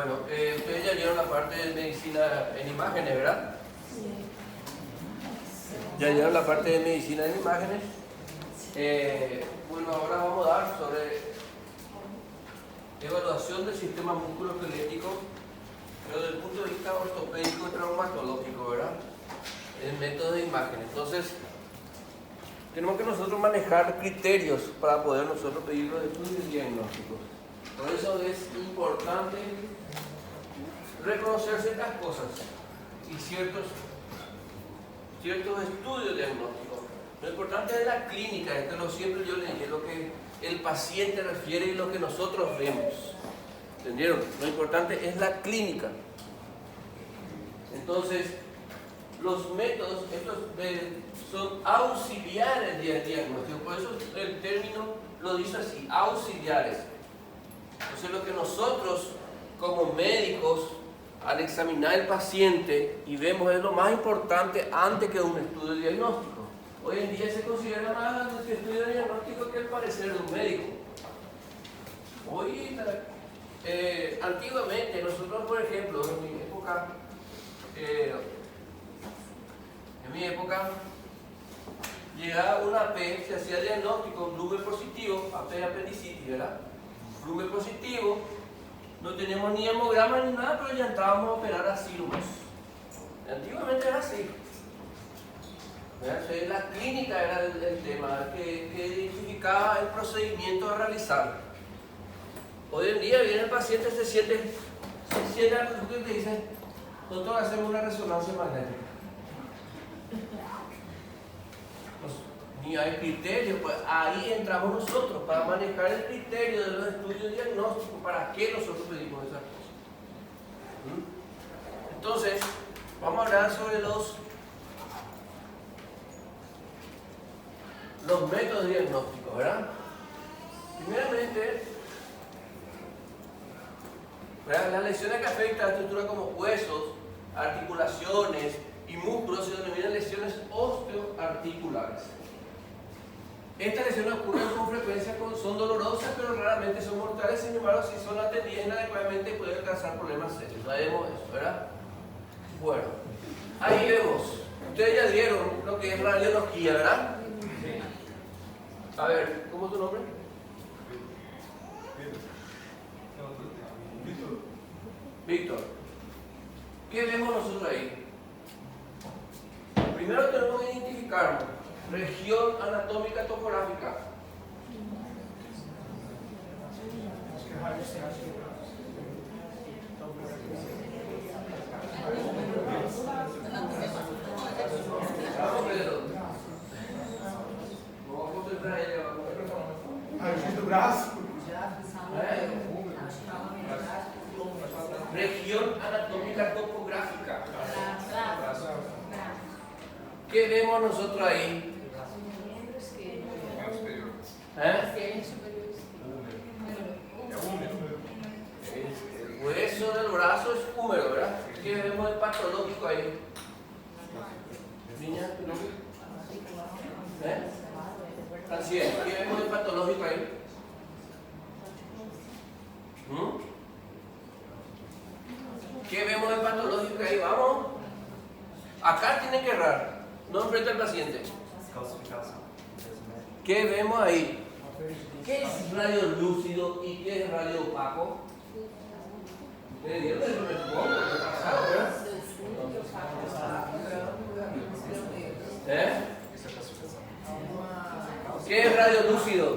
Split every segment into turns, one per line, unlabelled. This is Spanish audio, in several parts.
Bueno, ustedes ya vieron la parte de medicina en imágenes, ¿verdad? Ya vieron la parte de medicina en imágenes. Bueno, ahora vamos a dar sobre evaluación del sistema musculoesquelético, pero desde el punto de vista ortopédico y traumatológico, ¿verdad? El método de imagen. Entonces, tenemos que nosotros manejar criterios para poder nosotros pedir los estudios diagnósticos. Por eso es importante reconocer ciertas cosas y ciertos estudios diagnósticos. Lo importante es la clínica, esto lo siempre yo le dije, lo que el paciente refiere y lo que nosotros vemos. ¿Entendieron? Lo importante es la clínica. Entonces, los métodos, estos son auxiliares de diagnóstico, por eso el término lo dice así, auxiliares. Entonces, lo que nosotros como médicos, al examinar el paciente y vemos es lo más importante antes que un estudio diagnóstico. Hoy en día se considera más el estudio diagnóstico que el parecer de un médico. Hoy, antiguamente, nosotros, por ejemplo, en mi época, llegaba una AP, se hacía diagnóstico, Blume positivo, AP apendicitis, ¿verdad? Blume positivo, no teníamos ni hemograma ni nada, pero ya entrábamos a operar así nomás. Antiguamente era así. La clínica era el tema que identificaba el procedimiento a realizar. Hoy en día viene el paciente, se siente al consultorio y te dice, doctor, hacemos una resonancia magnética. Pues, ni hay criterio, pues ahí entramos nosotros para manejar el criterio de los estudios diagnósticos, para qué nosotros pedimos esas cosas. Entonces, vamos a hablar sobre los métodos diagnósticos, ¿verdad? Primeramente, ¿verdad? Las lesiones que afectan a estructuras como huesos, articulaciones y músculos se denominan lesiones osteoarticulares. Estas lesiones ocurren con frecuencia, son dolorosas, pero raramente son mortales. Sin embargo, si son atendidas inadecuadamente pueden causar problemas serios. Sabemos eso, ¿verdad? Bueno, ahí vemos. Ustedes ya vieron lo que es radiología, ¿verdad? A ver, ¿cómo es tu nombre? Víctor. ¿Qué vemos nosotros ahí? Primero tenemos que identificar región anatómica topográfica. Vamos, Pedro. Vamos a concentrar ella.
Ajuda o braço.
Región anatómica topográfica. ¿Qué vemos nosotros ahí? El hueso del brazo es húmero, ¿verdad? ¿Qué vemos de patológico ahí? Niña, ¿tu nombre? Así es. ¿Qué vemos de patológico ahí? ¿Qué vemos de patológico ahí? Vamos. Acá tiene que errar. No enfrenta al paciente. ¿Qué vemos ahí? ¿Qué es radio lúcido y qué es radio opaco? ¿Ustedes vieron eso? Me supongo, ¿qué pasado, verdad? ¿Qué es radio lúcido?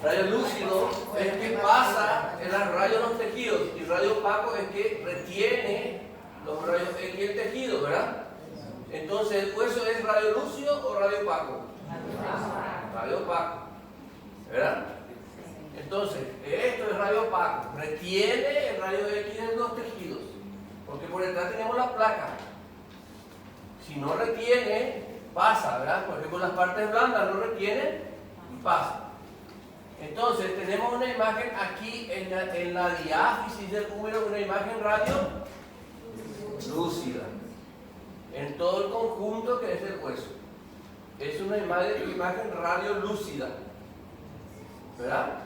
Radio lúcido es que pasa en las rayos los tejidos y radio opaco es que retiene los rayos X y el tejido, ¿verdad? Entonces, ¿el hueso es radio lúcido o radio opaco? Radio opaco, ¿verdad? Entonces, esto es radio opaco, retiene el rayo X de los tejidos, porque por detrás tenemos la placa. Si no retiene, pasa, ¿verdad? Por ejemplo, las partes blandas no retienen, pasa. Entonces, tenemos una imagen aquí en la diáfisis del húmero, una imagen radio lúcida. En todo el conjunto que es el hueso. Es una imagen radio lúcida. ¿Verdad?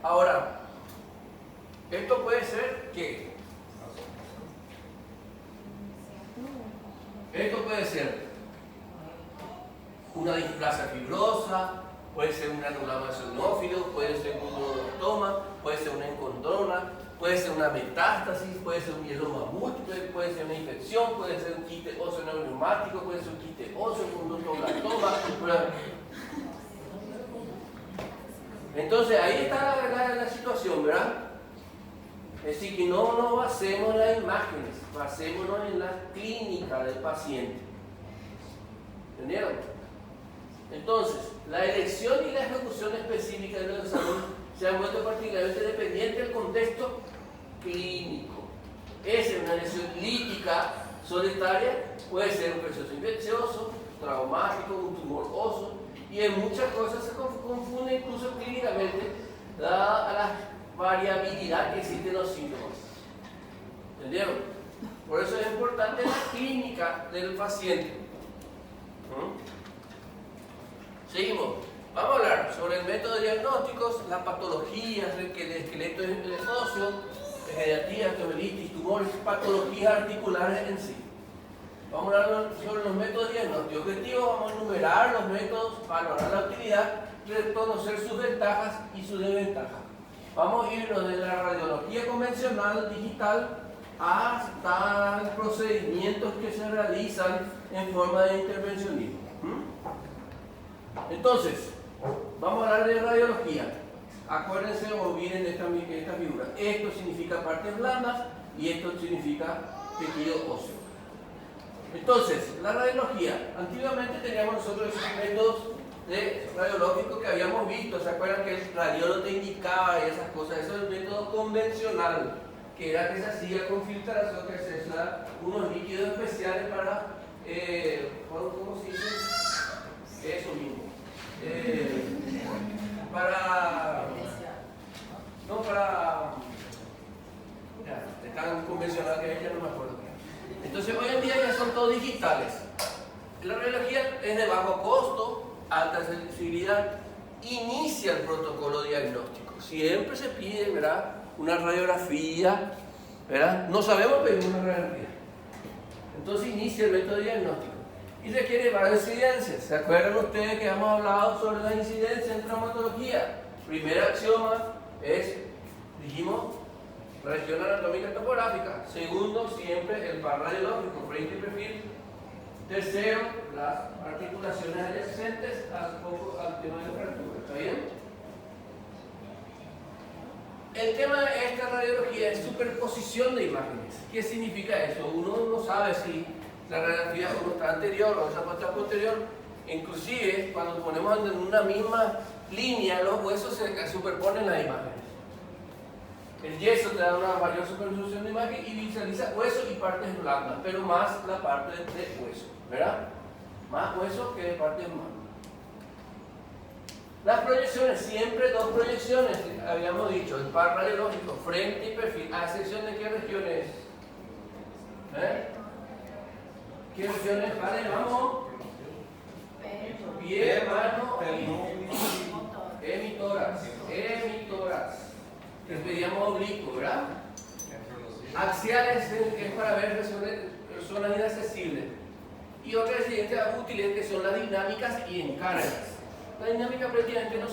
Ahora, esto puede ser ¿qué? Esto puede ser una displasia fibrosa, puede ser un anulado eosinófilo, puede ser un neuroblastoma, puede ser una encondrona, puede ser una metástasis, puede ser un mieloma múltiple, puede ser una infección, puede ser un quiste óseo neuroneumático, puede ser un quiste óseo, un neuroblastoma. Entonces ahí está la situación, ¿verdad? Es decir, que no nos basemos en las imágenes, basémonos en la clínica del paciente. ¿Entendieron? Entonces, la elección y la ejecución específica de los exámenes se han vuelto particularmente dependientes del contexto clínico. Es una lesión lítica solitaria, puede ser un proceso infeccioso, traumático, un tumor óseo, y en muchas cosas se confunde incluso clínicamente dada la variabilidad que existe en los síntomas. ¿Entendieron? Por eso es importante la clínica del paciente. Seguimos. Vamos a hablar sobre el método de diagnósticos, las patologías del esqueleto óseo, degenerativa, osteomielitis, tumores, patologías articulares en sí. Vamos a hablar sobre los métodos de diagnóstico. Objetivo, vamos a enumerar los métodos, valorar la utilidad, reconocer sus ventajas y sus desventajas. Vamos a irnos de la radiología convencional digital hasta procedimientos que se realizan en forma de intervencionismo. Entonces, vamos a hablar de radiología. Acuérdense o olviden esta figura. Esto significa partes blandas y esto significa tejido óseo. Entonces, la radiología. Antiguamente teníamos nosotros esos métodos radiológicos que habíamos visto. ¿Se acuerdan que el radiólogo te indicaba y esas cosas? Eso es el método convencional, que era que se hacía con filtración, que se hacía unos líquidos especiales para, ¿cómo se dice? Eso mismo. Es tan convencional que ya no me acuerdo. Entonces hoy en día ya son todos digitales. La radiología es de bajo costo, alta sensibilidad, inicia el protocolo diagnóstico. Siempre se pide, ¿verdad?, una radiografía, ¿verdad? No sabemos pedir una radiografía. Entonces inicia el método diagnóstico. Y requiere varias incidencias. ¿Se acuerdan ustedes que hemos hablado sobre las incidencias en traumatología? Primer axioma es, dijimos, región anatómica topográfica. Segundo, siempre el par radiológico, frente y perfil. Tercero, las articulaciones adyacentes al tema de fractura. ¿Está bien? El tema de esta radiología es superposición de imágenes. ¿Qué significa eso? Uno no sabe si la radiografía está anterior o está posterior. Inclusive, cuando ponemos en una misma línea, los huesos se superponen las imágenes. El yeso te da una mayor superposición de imagen y visualiza hueso y partes blandas, pero más la parte de hueso, ¿verdad? Más hueso que de partes blandas. Las proyecciones, siempre dos proyecciones, habíamos dicho, el par radiológico, frente y perfil, a excepción de qué regiones. ¿Qué regiones? Vale, vamos. Pie, mano y hemitórax. Que pedíamos oblicuo, ¿verdad? Axiales es para ver zonas inaccesibles. Y otras siguientes útiles que son las dinámicas y encargas. La dinámica prácticamente no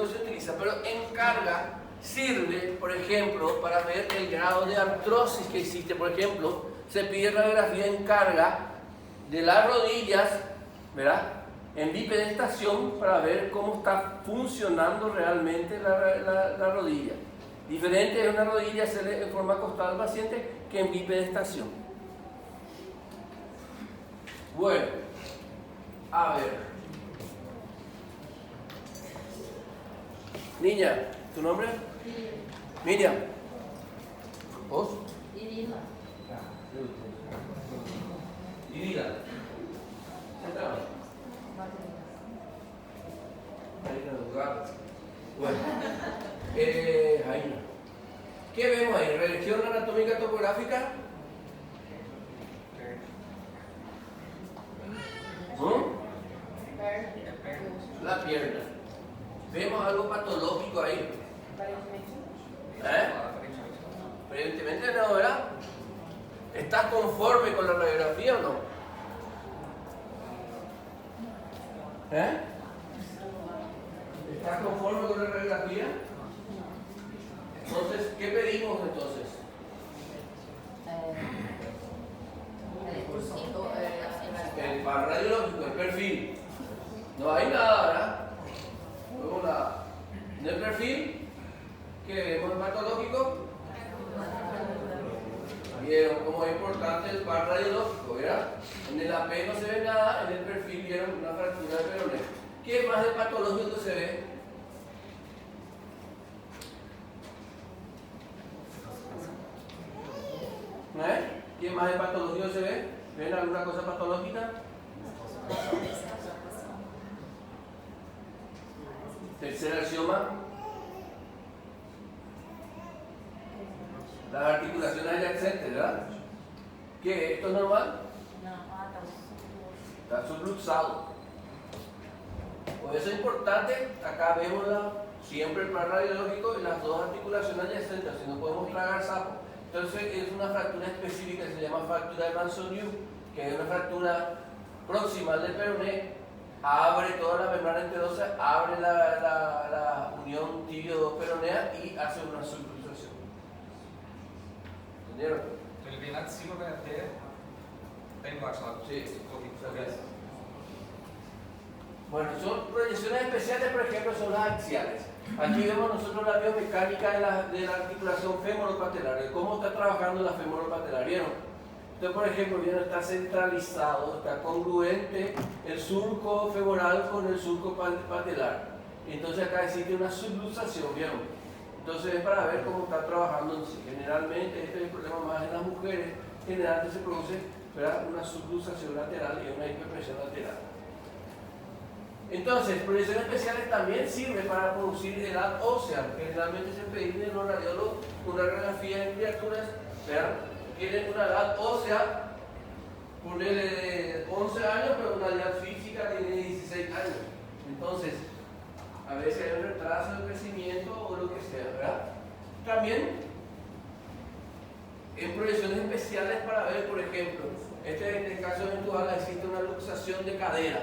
se utiliza, pero en carga sirve, por ejemplo, para ver el grado de artrosis que existe. Por ejemplo, se pide radiografía en carga de las rodillas, ¿verdad?, en bipedestación, para ver cómo está funcionando realmente la rodilla. Diferente es una rodilla en forma acostada al paciente que en bipedestación. Bueno, a ver. Niña, ¿tu nombre? Miriam. ¿Vos?
Irina.
Irina. Sentado. Bueno, Jaina. ¿Qué vemos ahí? ¿Región anatómica topográfica? La pierna. ¿Vemos algo patológico ahí? ¿Estás conforme con la radiografía o no? ¿Eh? ¿Estás conforme con la radiografía? Entonces, ¿qué pedimos entonces? El radiológico, el perfil. No hay nada, ¿verdad? Luego nada. En el perfil, ¿qué vemos el patológico? Vieron cómo es importante el par radiológico, ¿verdad? En el AP no se ve nada, en el perfil vieron una fractura de peroné. ¿Qué más de patológico se ve? ¿Qué más de patológico se ve? ¿Ven alguna cosa patológica? Tercer axioma. Las articulaciones adyacentes, ¿verdad? ¿Qué? ¿Esto es normal? Está subluxado. Por eso es importante, acá vemos siempre el plan radiológico y las dos articulaciones adyacentes, si no podemos tragar sapo. Entonces es una fractura específica que se llama fractura de Manson-Yu, que es una fractura proximal del peroné, abre toda la membrana enterosa, abre la unión tibio-peronea y hace una subluxación. ¿Entendieron?
Ele vem lá de cima, vai até embaixo lá.
Sí, bueno, son proyecciones especiales, por ejemplo, son las axiales. Aquí vemos nosotros la biomecánica de la articulación femoropatelar, de cómo está trabajando la femoropatelar, ¿vieron? Entonces, por ejemplo, ¿vieron? Está centralizado, está congruente el surco femoral con el surco patelar. Entonces acá existe una subluxación, ¿vieron? Entonces es para ver cómo está trabajando en sí. Generalmente, este es el problema más en las mujeres, generalmente se produce, ¿verdad?, una subluxación lateral y una hiperpresión lateral. Entonces, proyecciones especiales también sirven para producir edad ósea. Generalmente se pide en los radiólogos una radiografía en criaturas, ¿verdad?, tienen una edad ósea, ponele de 11 años, pero una edad física tiene 16 años. Entonces, a veces hay un retraso de crecimiento o lo que sea, ¿verdad? También en proyecciones especiales para ver, por ejemplo, en el caso eventual existe una luxación de cadera.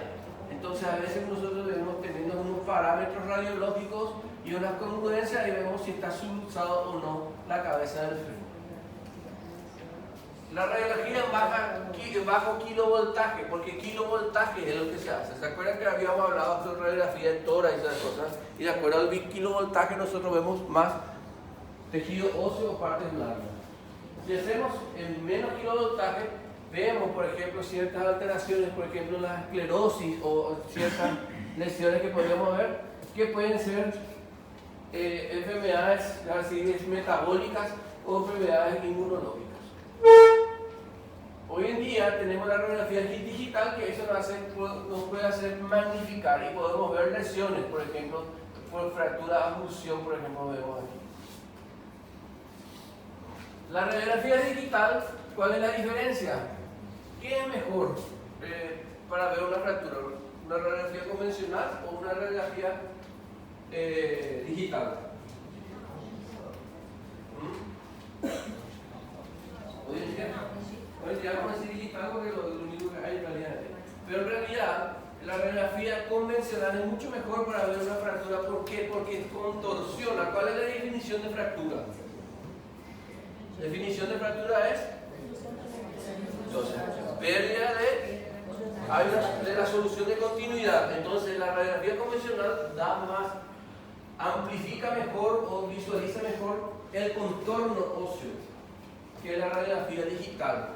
Entonces a veces nosotros debemos tener unos parámetros radiológicos y una congruencia y vemos si está subluxado o no la cabeza del fémur. La radiología en bajo kilovoltaje, porque kilovoltaje es lo que se hace. ¿Se acuerdan que habíamos hablado sobre radiografía de tórax y esas cosas? Y de acuerdo al kilovoltaje nosotros vemos más tejido óseo o partes blandas. Si hacemos en menos kilovoltaje, vemos, por ejemplo, ciertas alteraciones, por ejemplo, la esclerosis o ciertas lesiones que podemos ver, que pueden ser enfermedades metabólicas o enfermedades inmunológicas. Hoy en día tenemos la radiografía digital que eso nos puede hacer magnificar y podemos ver lesiones, por ejemplo, por fractura de abducción, por ejemplo, vemos aquí. La radiografía digital, ¿cuál es la diferencia? ¿Qué es mejor para ver una fractura? ¿Una radiografía convencional o una radiografía digital? Hoy en día vamos a decir digital porque lo único que hay en realidad. Pero en realidad la radiografía convencional es mucho mejor para ver una fractura. ¿Por qué? Porque contorsiona. ¿Cuál es la definición de fractura? La definición de fractura es entonces, pérdida de la solución de continuidad. Entonces la radiografía convencional da más, amplifica mejor o visualiza mejor el contorno óseo que la radiografía digital.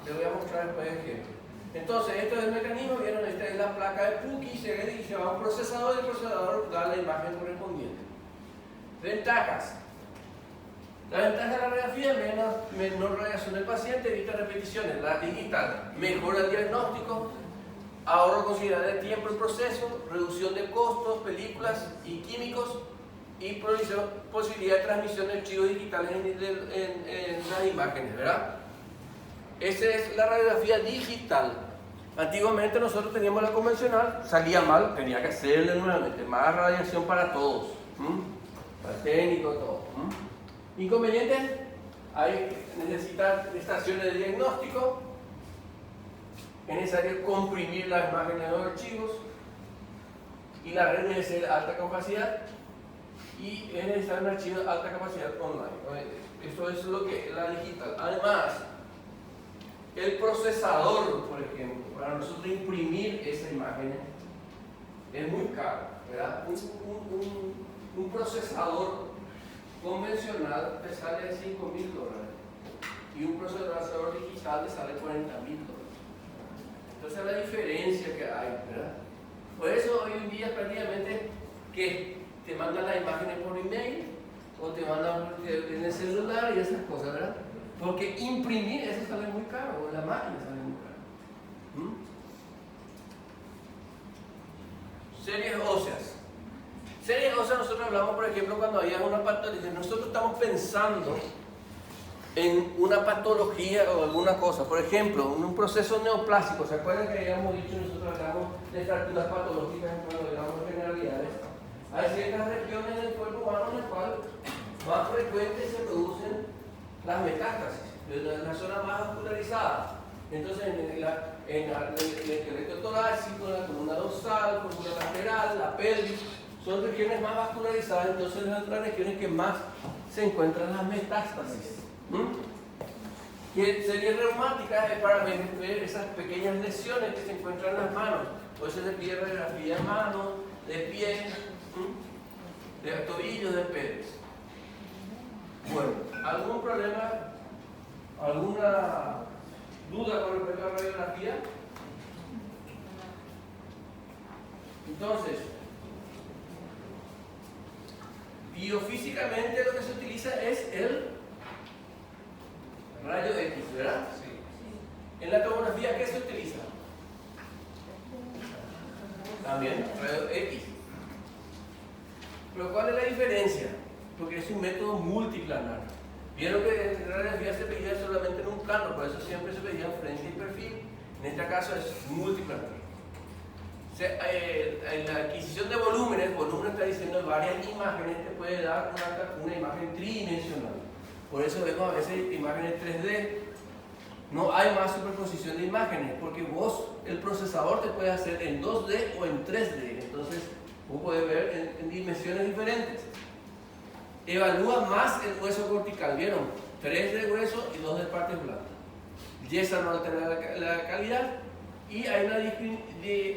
Les voy a mostrar después el ejemplo. Entonces, esto es el mecanismo, vieron, esta es la placa de Pucci, se va a un procesador y el procesador da la imagen correspondiente. Ventajas. La ventaja de la radiografía, menor radiación del paciente, evita repeticiones. La digital, mejora el diagnóstico, ahorro considerable de tiempo en proceso, reducción de costos, películas y químicos y posibilidad de transmisión de archivos digitales en las imágenes, ¿verdad? Esa es la radiografía digital. Antiguamente nosotros teníamos la convencional, salía mal, tenía que hacerle nuevamente, más radiación para todos, para el técnico, todo. Inconvenientes, necesitan estaciones de diagnóstico, es necesario comprimir las imágenes de los archivos y la red debe ser de alta capacidad y es necesario un archivo de alta capacidad online. Esto es lo que es la digital. Además, el procesador, por ejemplo, para nosotros imprimir esa imagen es muy caro, ¿verdad? Un procesador convencional te sale $5.000 y un procesador digital te sale $40.000. Entonces la diferencia que hay, ¿verdad? Por eso hoy en día prácticamente que te mandan las imágenes por email o te mandan en el celular y esas cosas, ¿verdad? Porque imprimir eso sale muy caro, o la máquina sale muy caro. Series óseas. Series óseas nosotros hablamos, por ejemplo, cuando había una patología. Nosotros estamos pensando en una patología o alguna cosa. Por ejemplo, en un proceso neoplásico. ¿Se acuerdan que habíamos dicho nosotros hablamos de fracturas patológicas cuando hablamos de generalidades? Hay ciertas regiones del cuerpo humano en las cuales más frecuentes se producen las metástasis, en la zona más vascularizada. Entonces, en el esqueleto torácico, la columna dorsal, columna lateral, la pelvis, son regiones más vascularizadas, entonces son las regiones que más se encuentran las metástasis. Y series reumáticas es para ver esas pequeñas lesiones que se encuentran en las manos. Por eso se pide radiografía de manos, de pies, de tobillos, de pies. Bueno, ¿algún problema? ¿Alguna duda con respecto a la radiografía? Entonces, biofísicamente lo que se utiliza es el rayo X, ¿verdad? Sí. En la tomografía, ¿qué se utiliza? También rayo X. Pero ¿cuál es la diferencia? Porque es un método multiplanar. Vieron que en radiografía se pedía solamente en un plano, por eso siempre se pedía frente y perfil. En este caso es multiplanar. En la adquisición de volúmenes, volumen está diciendo varias imágenes, te puede dar una imagen tridimensional. Por eso vemos a veces imágenes 3D. No hay más superposición de imágenes, porque vos, el procesador te puede hacer en 2D o en 3D. Entonces, vos podés ver en dimensiones diferentes. Evalúa más el hueso cortical, ¿vieron? 3 de hueso y 2 de partes blandas. Yesa no altera la calidad y hay una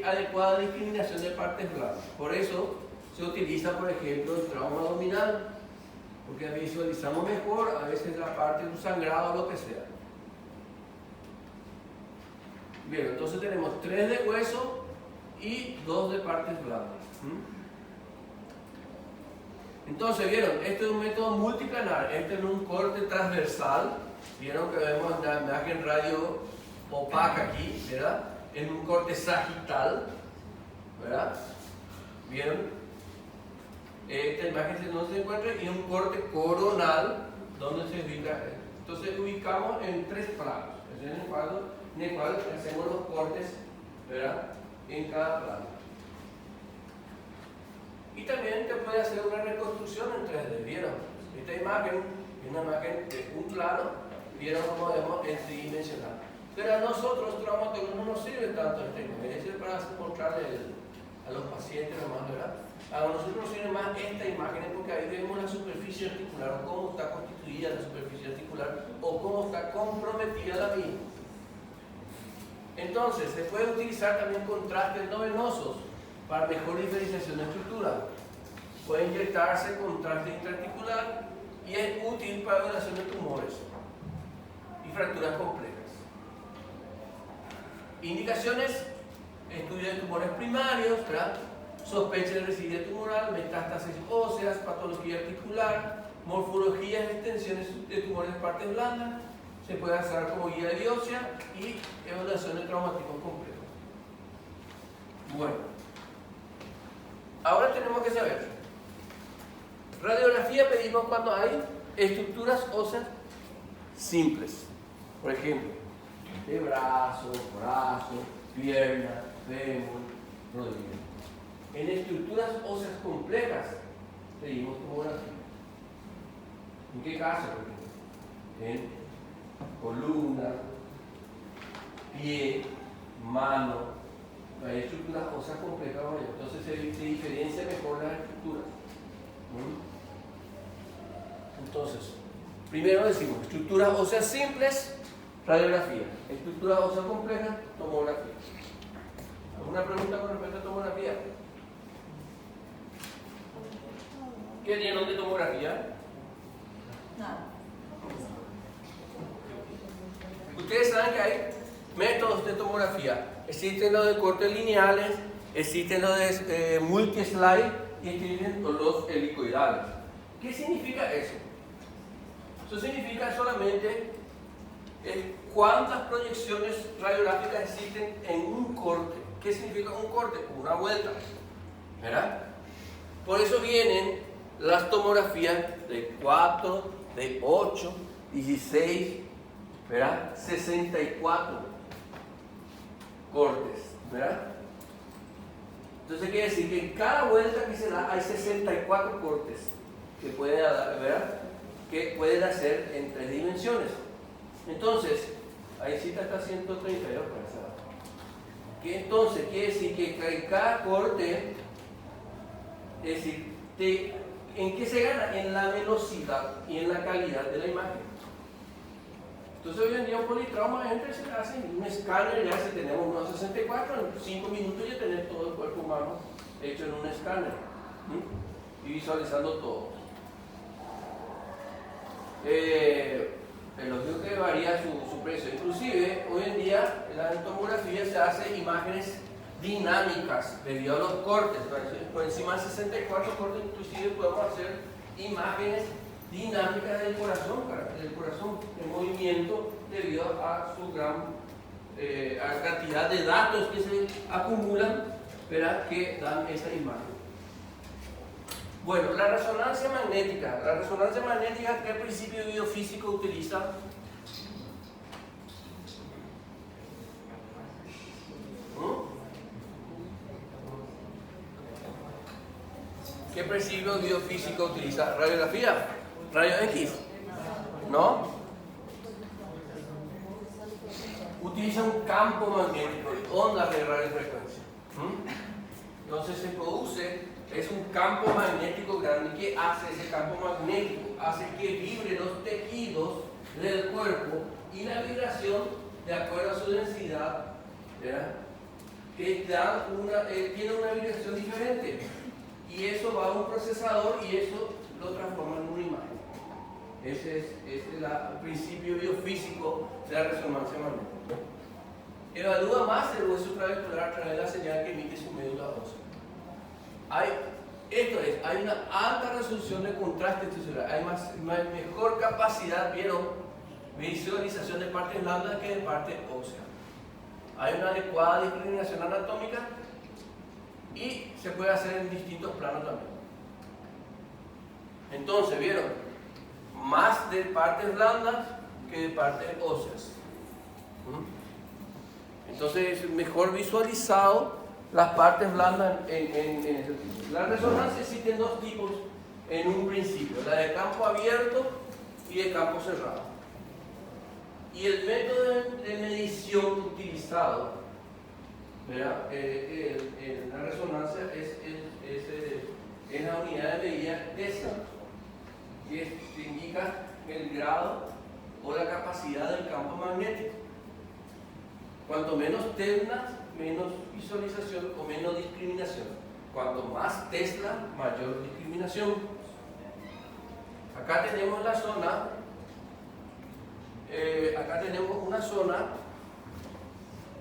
adecuada discriminación de partes blandas. Por eso se utiliza, por ejemplo, el trauma abdominal, porque visualizamos mejor a veces la parte de un sangrado o lo que sea. Bien, entonces tenemos 3 de hueso y 2 de partes blandas. Entonces, ¿vieron? Este es un método multiplanar. Este es un corte transversal. ¿Vieron que vemos la imagen radio opaca aquí, ¿verdad? En un corte sagital, ¿verdad? ¿Vieron? Esta imagen no se encuentra y un corte coronal donde se ubica. Entonces ubicamos en 3 planos, en el cual hacemos los cortes, ¿verdad? En cada plano. Y también te puede hacer una reconstrucción en 3D, ¿vieron? Esta imagen es una imagen de un plano, ¿vieron cómo vemos en tridimensional? Pero a nosotros, traumatólogos, no nos sirve tanto esta imagen, es para mostrarle a los pacientes nomás, ¿verdad? A nosotros nos sirve más esta imagen porque ahí vemos la superficie articular, cómo está constituida la superficie articular o cómo está comprometida la misma. Entonces, se puede utilizar también contrastes no venosos para mejor diferenciación de estructura. Puede inyectarse contraste intraarticular y es útil para evaluación de tumores y fracturas complejas. Indicaciones: estudio de tumores primarios, ¿verdad? Sospecha de residuo tumoral, metástasis óseas, patología articular, morfologías y extensiones de tumores de partes blandas. Se puede hacer como guía de biopsia y evaluación de traumatismos complejos. Bueno, ahora tenemos que saber. Radiografía pedimos cuando hay estructuras óseas simples. Por ejemplo, de brazo, pierna, fémur, rodilla. En estructuras óseas complejas pedimos tomografía. ¿En qué caso? en columna, pie, mano. Hay estructuras óseas complejas, entonces se diferencia mejor las estructuras. Entonces, primero decimos estructuras óseas simples, radiografía. Estructuras óseas complejas, tomografía. ¿Alguna pregunta con respecto a tomografía? ¿Qué tienen de tomografía?
Nada.
Ustedes saben que hay métodos de tomografía. Existen los de cortes lineales, existen los de multi-slide y existen los helicoidales. ¿Qué significa eso? Eso significa solamente cuántas proyecciones radiográficas existen en un corte. ¿Qué significa un corte? Una vuelta, ¿verdad? Por eso vienen las tomografías de 4, de 8, 16, ¿verdad? 64 cortes, ¿verdad? Entonces quiere decir que en cada vuelta que se da hay 64 cortes que pueden dar, ¿verdad? Que pueden hacer en 3 dimensiones. Entonces, ahí sí está 132 para esa. Que entonces quiere decir que en cada corte, es decir, ¿en qué se gana? En la velocidad y en la calidad de la imagen. Entonces hoy en día un politrauma gente se hace un escáner, ya si tenemos unos 64, en 5 minutos ya tenemos todo el cuerpo humano hecho en un escáner y visualizando todo. Lógico que varía su precio. Inclusive hoy en día en la tomografía se hace imágenes dinámicas debido a los cortes. Por encima de 64 cortes inclusive podemos hacer imágenes dinámicas del corazón en movimiento debido a su gran cantidad de datos que se acumulan, ¿verdad? Que dan esa imagen. Bueno, la resonancia magnética. La resonancia magnética, ¿qué principio biofísico utiliza? ¿Qué principio biofísico utiliza? ¿Radiografía? ¿Rayo X? ¿No? Utiliza un campo magnético, ondas de radiofrecuencia. Entonces se produce, es un campo magnético grande. ¿Qué hace ese campo magnético? Hace que vibren los tejidos del cuerpo y la vibración, de acuerdo a su densidad, ¿verdad? Que tiene una vibración diferente. Y eso va a un procesador y eso lo transforma en una imagen. Ese es el principio biofísico de la resonancia magnética. Evalúa más el hueso trabecular a través de la señal que emite su médula ósea. Hay una alta resolución de contraste tisular, hay mejor capacidad, visualización de partes blandas que de partes óseas. Hay una adecuada discriminación anatómica y se puede hacer en distintos planos también. Entonces, ¿vieron? Más de partes blandas que de partes óseas. Entonces, es mejor visualizado las partes blandas en ese tipo. La resonancia existen 2 tipos en un principio, la de campo abierto y de campo cerrado. Y el método de medición utilizado, ¿verdad? En la resonancia es la unidad de medida Tesla, que indica el grado o la capacidad del campo magnético. Cuanto menos Tesla, menos visualización o menos discriminación. Cuanto más Tesla, mayor discriminación. Acá tenemos la zona, acá tenemos una zona.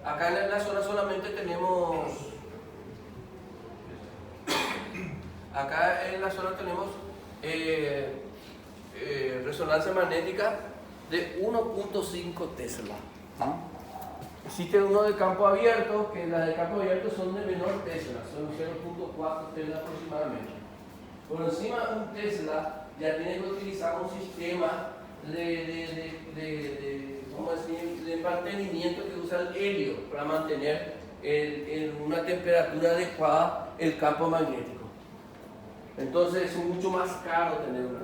Acá en la zona solamente tenemos, resonancia magnética de 1.5 Tesla. Existe uno de campo abierto, que las de campo abierto son de menor Tesla, son 0.4 Tesla aproximadamente. Por encima de un Tesla ya tiene que utilizar un sistema de mantenimiento que usa el helio para mantener en una temperatura adecuada el campo magnético. Entonces es mucho más caro tener una.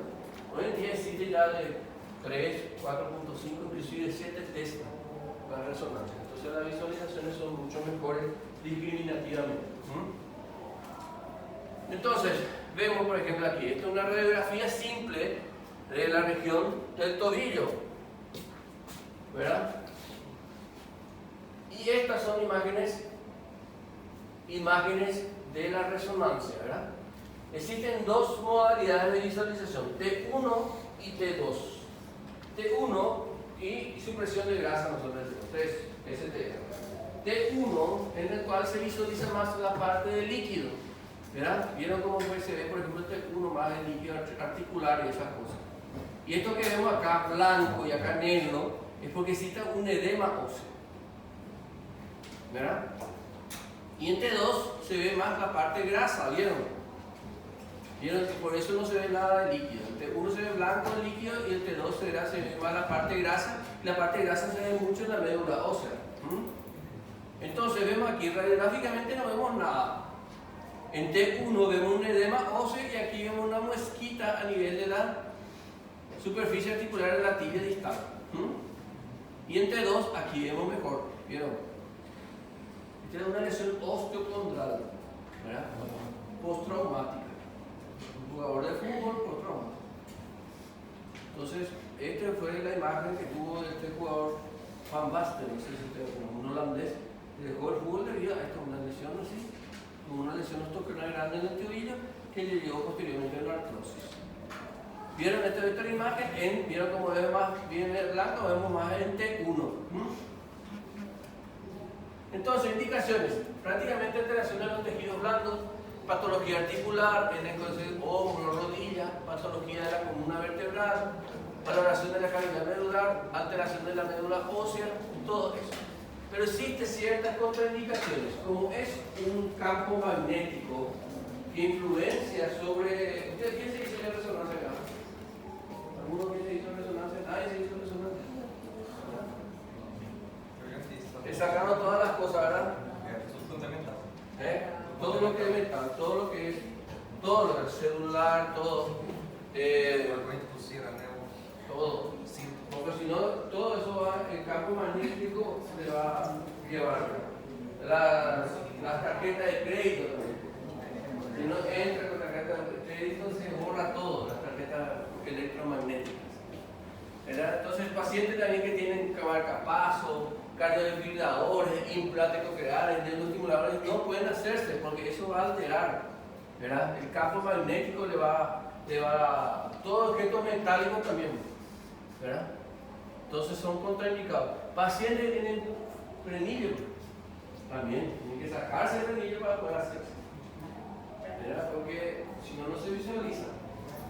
Hoy en día existe ya de 3, 4.5, inclusive 7 test para resonancia. Entonces las visualizaciones son mucho mejores discriminativamente. Entonces, vemos por ejemplo aquí, esta es una radiografía simple de la región del tobillo, ¿verdad? Y estas son imágenes de la resonancia, ¿verdad? Existen dos modalidades de visualización, T1 y T2. T1 y supresión de grasa, nosotros decimos, 3, ST. T1, en el cual se visualiza más la parte del líquido, ¿verdad? ¿Vieron cómo se ve, por ejemplo, el T1 más el líquido articular y esas cosas? Y esto que vemos acá, blanco y acá negro, es porque existe un edema óseo, ¿verdad? Y en T2 se ve más la parte grasa, ¿vieron? ¿Vieron? Por eso no se ve nada de líquido. El T1 se ve blanco el líquido y el T2 se ve más la parte grasa. Y la parte grasa se ve mucho en la médula ósea. Entonces vemos aquí, radiográficamente no vemos nada. En T1 vemos un edema óseo y aquí vemos una muesquita a nivel de la superficie articular de la tibia distal. Y en T2 aquí vemos mejor. ¿Vieron? Esta es una lesión osteocondral, ¿verdad? Postraumática. Jugador de fútbol postraumático. Entonces, esta fue la imagen que tuvo de este jugador Van Basten, no sé si ustedes conocen, un holandés, que dejó el fútbol debido a esto, una lesión así, una lesión osteocondral grande en el tobillo que le llevó posteriormente a la artrosis. ¿Vieron esta otra imagen? ¿Vieron cómo ve más bien el blanco? Vemos más en T1. Entonces, indicaciones, prácticamente alteración de los tejidos blandos, patología articular, entonces hombro, rodilla, patología de la columna vertebral, valoración de la cavidad medular, alteración de la médula ósea, todo eso. Pero existen ciertas contraindicaciones, como es un campo magnético que influencia sobre... ¿Ustedes quién se hizo la resonancia acá? ¿Alguno que se hizo resonancia? ¿Nadie se hizo resonancia? Le sacaron todas las cosas, ¿verdad? Todo lo que es metal, todo lo que es celular, todo. Todo. Porque si no, todo eso va, el campo magnético le va a llevar. Las tarjetas de crédito también. Si no entra con tarjeta de crédito, se borra todo, las tarjetas electromagnéticas. ¿Verdad? Entonces, pacientes también que tienen marcapasos, cardiodefibriladores, implantes cocleares, neuroestimuladores, no pueden hacerse porque eso va a alterar, ¿verdad? El campo magnético le va a todo objeto metálico también, ¿verdad? Entonces son contraindicados. Pacientes que tienen frenillo, también tienen que sacarse el frenillo para poder hacerse, ¿verdad? Porque si no, no se visualiza,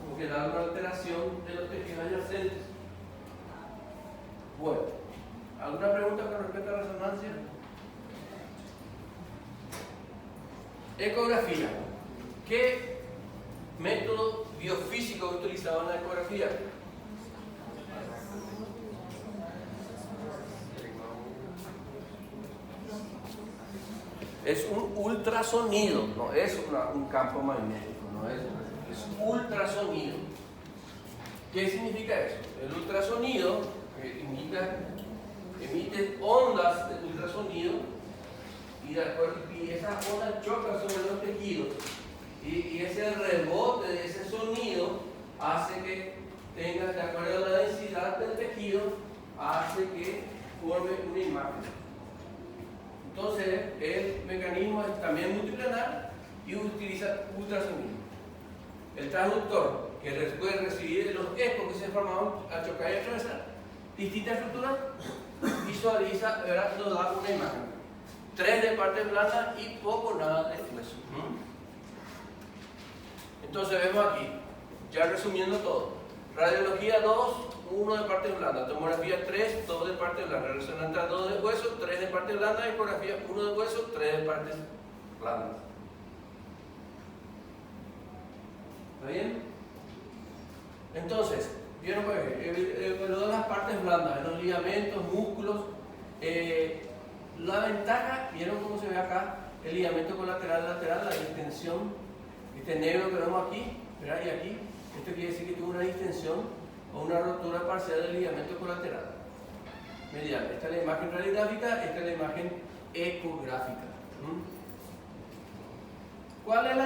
porque da una alteración de los tejidos adyacentes. Bueno, ¿alguna pregunta con respecto a la resonancia? Ecografía. ¿Qué método biofísico utilizaba en la ecografía? Es un ultrasonido, no es un campo magnético, no es ultrasonido. ¿Qué significa eso? El ultrasonido emite ondas de ultrasonido y esas ondas chocan sobre los tejidos y ese rebote de ese sonido hace que tenga, de acuerdo a la densidad del tejido, hace que forme una imagen. Entonces el mecanismo es también multiplanar y utiliza ultrasonido. El transductor, que puede recibir los ecos que se formaron al chocar y atravesar distintas estructuras, visualiza, ¿verdad? Nos da una imagen. 3 de parte blanda y poco nada de hueso. Entonces vemos aquí, ya resumiendo todo. Radiología 2, 1 de parte blanda. Tomografía 3, 2 de parte blanda. Resonancia 2 de hueso, 3 de parte blanda. Ecografía 1 de hueso, 3 de partes blandas. ¿Está bien? Entonces, vieron de las partes blandas, los ligamentos, músculos. La ventaja, vieron cómo se ve acá, el ligamento colateral lateral, la distensión, este negro que vemos aquí, ¿verdad? Y aquí, esto quiere decir que tuvo una distensión o una rotura parcial del ligamento colateral. Medial. Esta es la imagen radiográfica, esta es la imagen ecográfica. ¿Cuál es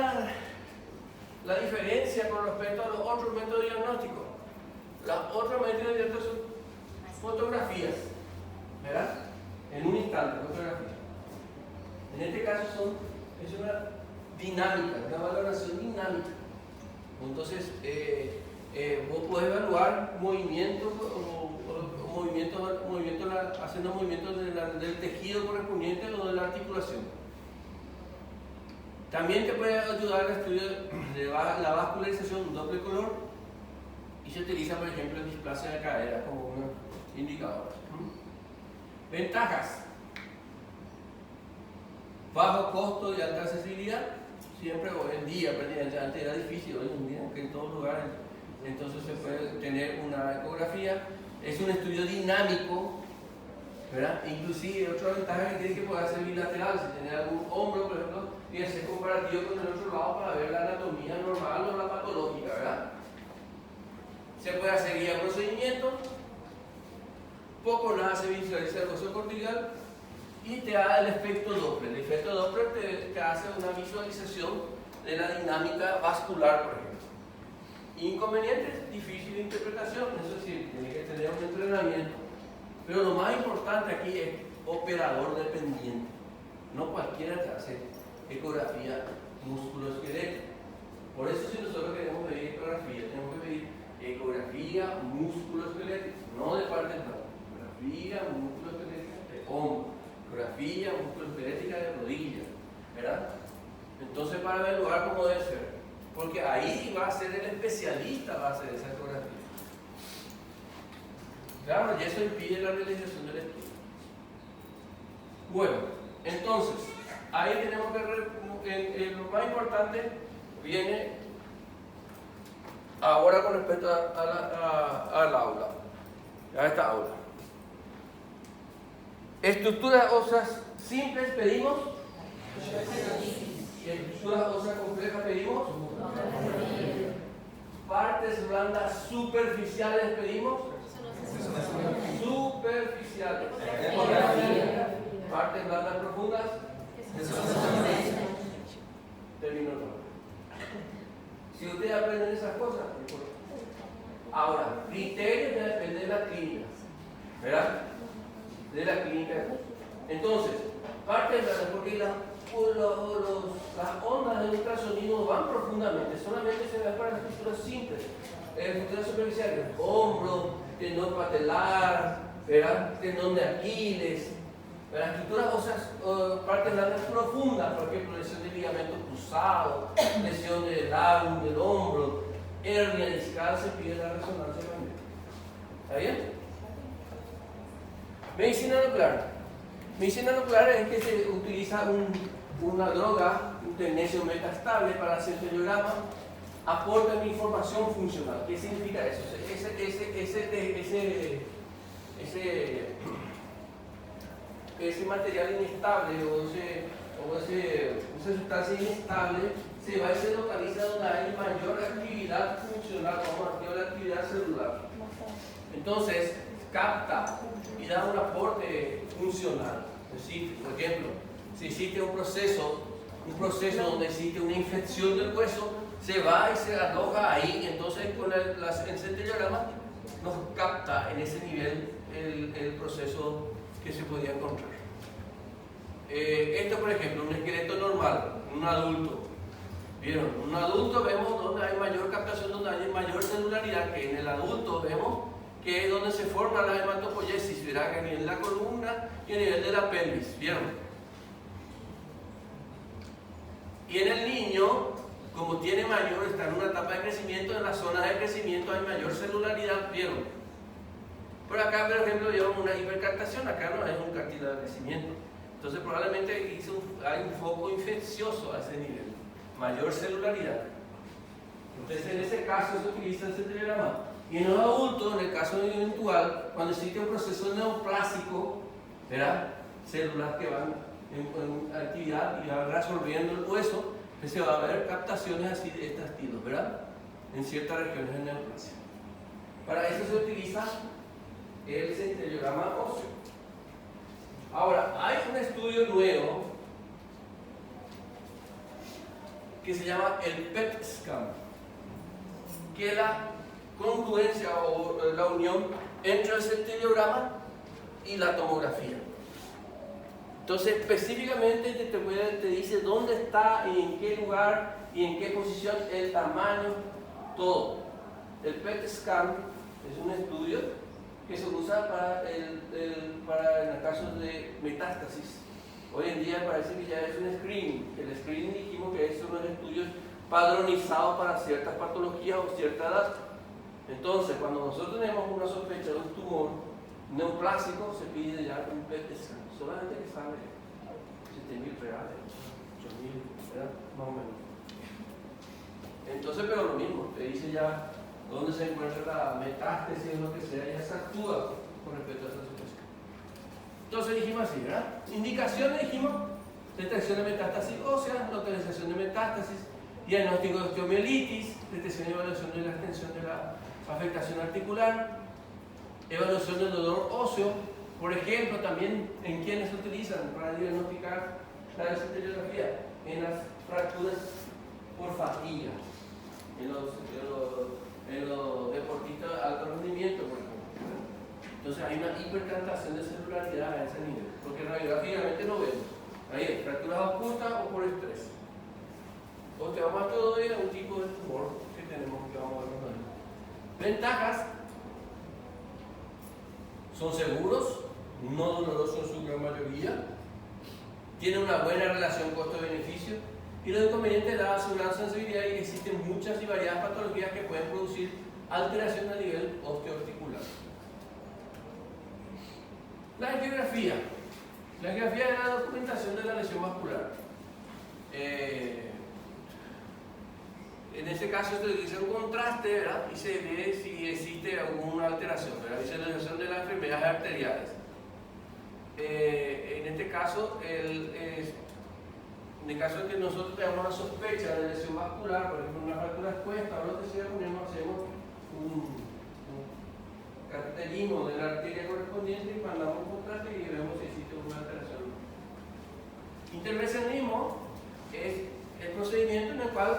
la diferencia con respecto a los otros métodos diagnósticos? Los otros métodos diagnósticos son fotografías, ¿verdad? En un instante, fotografías. En este caso es una dinámica, una valoración dinámica. Entonces, vos podés evaluar movimientos haciendo movimientos del tejido correspondiente o de la articulación. También te puede ayudar el estudio de la vascularización doble color y se utiliza, por ejemplo, en displasia de cadera como un indicador. Ventajas: bajo costo y alta accesibilidad. Siempre hoy en día, antes era difícil, hoy en día, aunque en todos lugares, entonces se puede tener una ecografía. Es un estudio dinámico, ¿verdad? Inclusive otra ventaja que tiene que poder ser bilateral, si tiene algún hombro, por ejemplo, y hacer comparativo con el otro lado para ver la anatomía normal o la patológica, ¿verdad? Se puede hacer guía de procedimiento, poco nada se visualiza el hueso cortical y te da el efecto Doppler. El efecto Doppler te hace una visualización de la dinámica vascular, por ejemplo. Inconvenientes, difícil de interpretación, eso sí, tiene que tener un entrenamiento. Pero lo más importante aquí es operador dependiente. No cualquiera te hace ecografía musculoesquelética. Por eso, si nosotros queremos medir ecografía, tenemos que medir ecografía musculoesquelética, no de parte del brazo. Ecografía musculoesquelética de hombro, ecografía musculoesquelética de rodilla, ¿verdad? Entonces, para evaluar cómo debe ser, porque ahí va a ser el especialista, va a hacer esa ecografía. Claro, y eso impide la realización del estudio. Bueno, entonces, ahí tenemos que lo más importante viene ahora con respecto al aula, a esta aula. Estructuras óseas simples pedimos. Estructuras óseas complejas pedimos. Partes blandas superficiales pedimos. Superficiales. Partes blandas profundas. Termino. Si ustedes aprenden esas cosas, ahora, criterios ya depende de la clínica, ¿verdad? De la clínica. Entonces, partes blandas, porque las ondas de ultrasonido van profundamente, solamente se ven para las estructuras simples. Estructuras superficiales, hombro, tendón patelar, ¿verdad? Tendón de Aquiles. Las estructuras óseas, partes blandas profundas, por ejemplo, lesión de ligamento cruzado, lesión del labio, del hombro, hernia discal, se pide la resonancia magnética. ¿Está bien? Medicina nuclear. Medicina nuclear es que se utiliza una droga, un tecnesio metastable para el centellograma, aporta una información funcional. ¿Qué significa eso? Ese material inestable o esa sustancia inestable se va y se localiza donde hay mayor actividad funcional, como la actividad celular. Entonces, capta y da un aporte funcional. Es decir, por ejemplo, si existe un proceso donde existe una infección del hueso, se va y se aloja ahí, entonces con el centellograma nos capta en ese nivel el proceso que se podía encontrar. Esto, por ejemplo, un esqueleto normal, un adulto. ¿Vieron? Un adulto vemos donde hay mayor captación, donde hay mayor celularidad, que en el adulto vemos que es donde se forma la hematopoiesis, verán, a nivel de la columna y a nivel de la pelvis. ¿Vieron? Y en el niño, como tiene mayor, está en una etapa de crecimiento, en la zona de crecimiento hay mayor celularidad. ¿Vieron? Por acá, por ejemplo, llevamos una hipercaptación, acá no hay un cartílago de crecimiento. Entonces probablemente hay un foco infeccioso a ese nivel, mayor celularidad. Entonces en ese caso se utiliza el centellograma. Y en los adultos, en el caso eventual, cuando existe un proceso neoplásico, ¿verdad? Células que van en actividad y van resolviendo el hueso, pues se va a ver captaciones así de este estilo, ¿verdad? En ciertas regiones de neoplasia. Para eso se utiliza el centellograma óseo. Ahora, hay un estudio nuevo que se llama el PET scan, que es la congruencia o la unión entre el centellograma y la tomografía. Entonces, específicamente te dice dónde está y en qué lugar y en qué posición, el tamaño, todo. El PET scan es un estudio que se usa para en casos de metástasis. Hoy en día parece que ya es un screening. El screening dijimos que es unos estudios padronizados para ciertas patologías o cierta edad. Entonces, cuando nosotros tenemos una sospecha de un tumor neoplásico, se pide ya un PET scan. Solamente que sale 7.000 reales, 8.000, ¿verdad? Más o menos. Entonces, pero lo mismo, te dice ya dónde se encuentra la metástasis o lo que sea, ya se actúa con respecto a esa sospecha. Entonces dijimos así, ¿verdad? Indicaciones, dijimos, detección de metástasis ósea, localización de metástasis, diagnóstico de osteomielitis, detección y evaluación de la extensión de la afectación articular, evaluación del dolor óseo, por ejemplo, también en quienes se utilizan para diagnosticar la centellografía, en las fracturas por fatiga, en los deportistas de alto rendimiento, por ejemplo. Entonces hay una hipertranslación de celularidad a ese nivel, porque radiográficamente no vemos. Ahí, fracturas ocultas o por estrés. Osteomatosis es un tipo de tumor que tenemos que vamos a ver ahí. Ventajas: son seguros, no dolorosos en su gran mayoría, tienen una buena relación costo-beneficio, y los inconvenientes de la asegurar sensibilidad y que existen muchas y variadas patologías que pueden producir alteración a nivel osteoarticular. La angiografía. La angiografía es la documentación de la lesión vascular. En este caso se utiliza un contraste, ¿verdad? Y se ve si existe alguna alteración, ¿verdad? Visualización de las enfermedades arteriales. En este caso, en el caso de que nosotros tengamos una sospecha de lesión vascular, por ejemplo, una fractura expuesta o lo que sea, hacemos un cartelismo de la arteria correspondiente y mandamos un contraste y vemos si existe alguna alteración. Intervencionismo es el procedimiento en el cual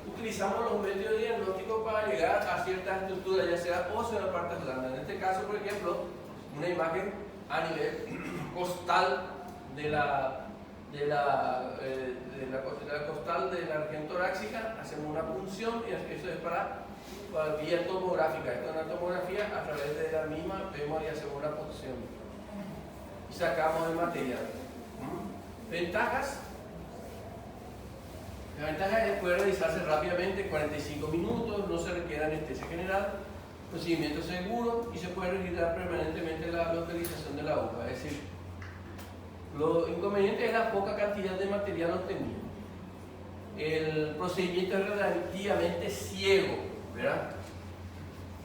utilizamos los métodos diagnósticos para llegar a cierta estructura, ya sea ósea o la parte blanda. En este caso, por ejemplo, una imagen a nivel costal de la costal de la región torácica, hacemos una punción y eso es para vía tomográfica. Esto es una tomografía, a través de la misma vemos y hacemos una punción y sacamos el material. Ventajas: la ventaja es poder realizarse rápidamente, 45 minutos, no se requiere anestesia general, procedimiento seguro y se puede registrar permanentemente la localización de la aguja. Es decir, lo inconveniente es la poca cantidad de material obtenido. El procedimiento es relativamente ciego, ¿verdad?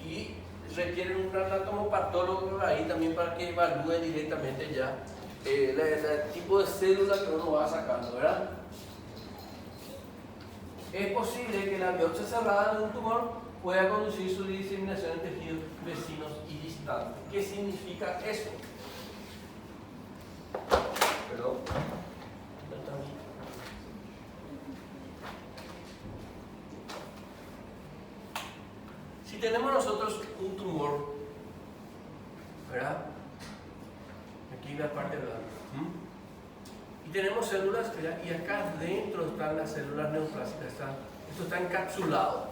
Y requiere un anatomopatólogo ahí también para que evalúe directamente ya el tipo de célula que uno va sacando, ¿verdad? Es posible que la biopsia cerrada de un tumor pueda conducir su diseminación en tejidos vecinos y distantes. ¿Qué significa eso? Perdón. Si tenemos nosotros un tumor, ¿verdad? Aquí la parte blanca. Y tenemos células, ¿verdad? Y acá dentro están las células neoplásicas. Esto está encapsulado.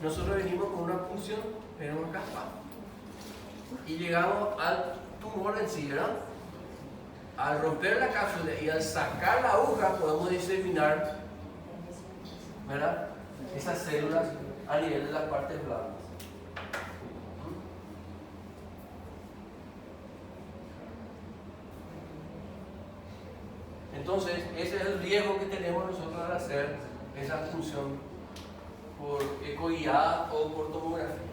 Nosotros venimos con una punción, venimos acá, y llegamos al tumor en sí, ¿verdad? Al romper la cápsula y al sacar la aguja podemos diseminar, ¿verdad?, esas células a nivel de las partes blandas. Entonces, ese es el riesgo que tenemos nosotros al hacer esa función por ecoguiada o por tomografía.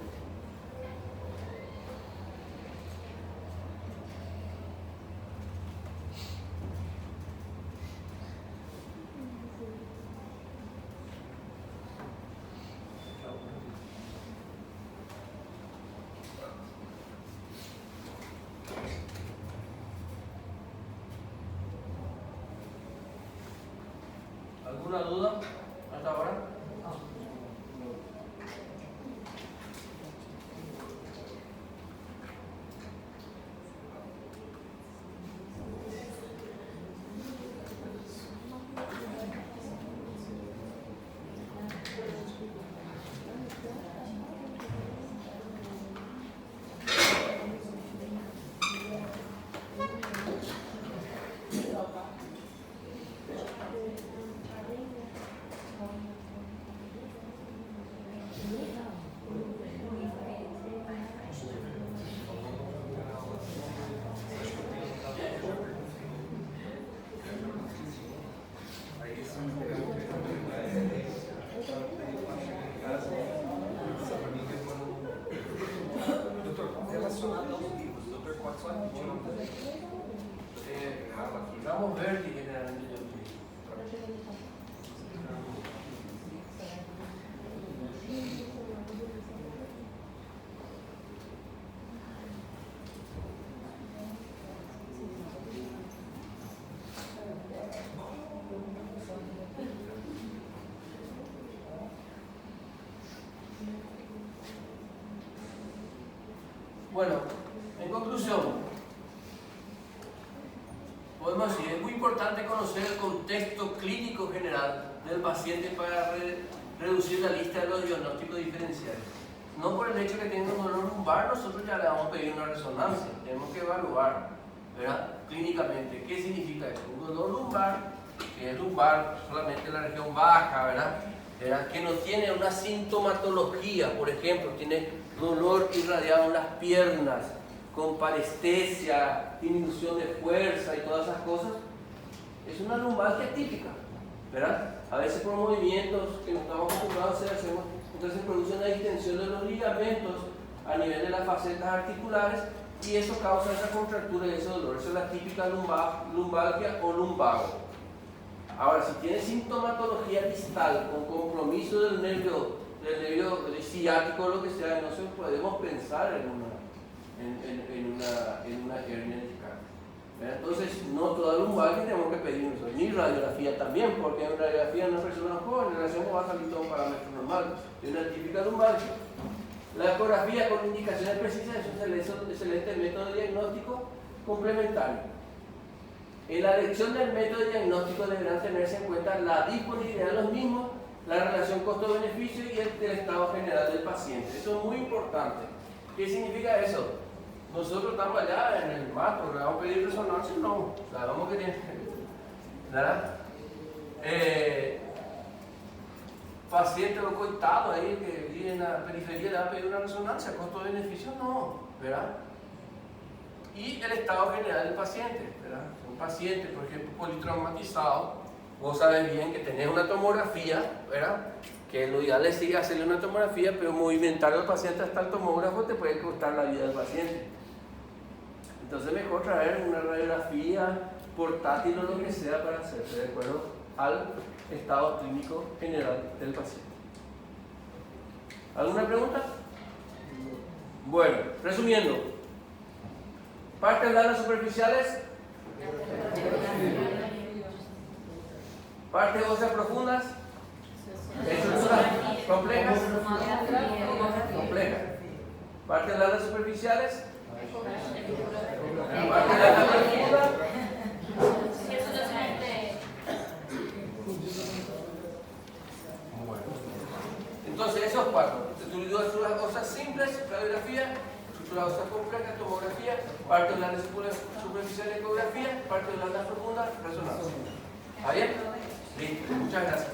¿Alguna duda hasta ahora?
Doutor, relacionado aos livros, doutor, pode só repetir o nome do livro?
Vamos ver que generalmente yo utilizo. Bueno, en conclusión, podemos decir, es muy importante conocer el contexto clínico general del paciente para reducir la lista de los diagnósticos diferenciales. No por el hecho de que tenga un dolor lumbar, nosotros ya le vamos a pedir una resonancia. Tenemos que evaluar, ¿verdad? Clínicamente, ¿qué significa eso? Un dolor lumbar, que es lumbar solamente en la región baja, ¿verdad? Que no tiene una sintomatología, por ejemplo, tiene dolor irradiado en las piernas, con parestesia, disminución de fuerza y todas esas cosas, es una lumbalgia típica, ¿verdad? A veces por movimientos que no estamos acostumbrados a hacer, entonces se produce una distensión de los ligamentos a nivel de las facetas articulares y eso causa esa contractura y ese dolor. Eso es la típica lumbalgia o lumbago. Ahora, si tiene sintomatología distal con compromiso del nervio ciático o lo que sea, no podemos pensar en una hernia discal. Entonces, no toda lumbalgia tenemos que pedir ni radiografía también, porque en radiografía en una persona joven, en relación va a salir todo un parámetro normal, es una típica lumbalgia. La ecografía con indicaciones precisas es un excelente método de diagnóstico complementario. En la elección del método de diagnóstico deberán tenerse en cuenta la disponibilidad de los mismos, la relación costo-beneficio y el estado general del paciente. Eso es muy importante. ¿Qué significa eso? Nosotros estamos allá en el mato, ¿le vamos a pedir resonancia? No, sabemos que tiene, ¿verdad? Paciente o coitado ahí que vive en la periferia le va a pedir una resonancia, costo-beneficio no, ¿verdad? Y el estado general del paciente, ¿verdad? Un paciente, por ejemplo, politraumatizado, vos sabes bien que tenés una tomografía, ¿verdad? Que lo ideal es sí hacerle una tomografía, pero movimentar al paciente hasta el tomógrafo te puede costar la vida del paciente. Entonces mejor traer una radiografía portátil o lo que sea para hacerse de acuerdo al estado clínico general del paciente. ¿Alguna pregunta? Bueno, resumiendo, partes blandas superficiales, partes óseas profundas, estructuras complejas, partes blandas superficiales, partes blandas profundas. Entonces esos cuatro, estructuras óseas simples, radiografía, estructuras óseas complejas, tomografía, partes blandas superficiales, ecografía, partes blandas profundas, resonancia. ¿Está bien? Listo, muchas gracias.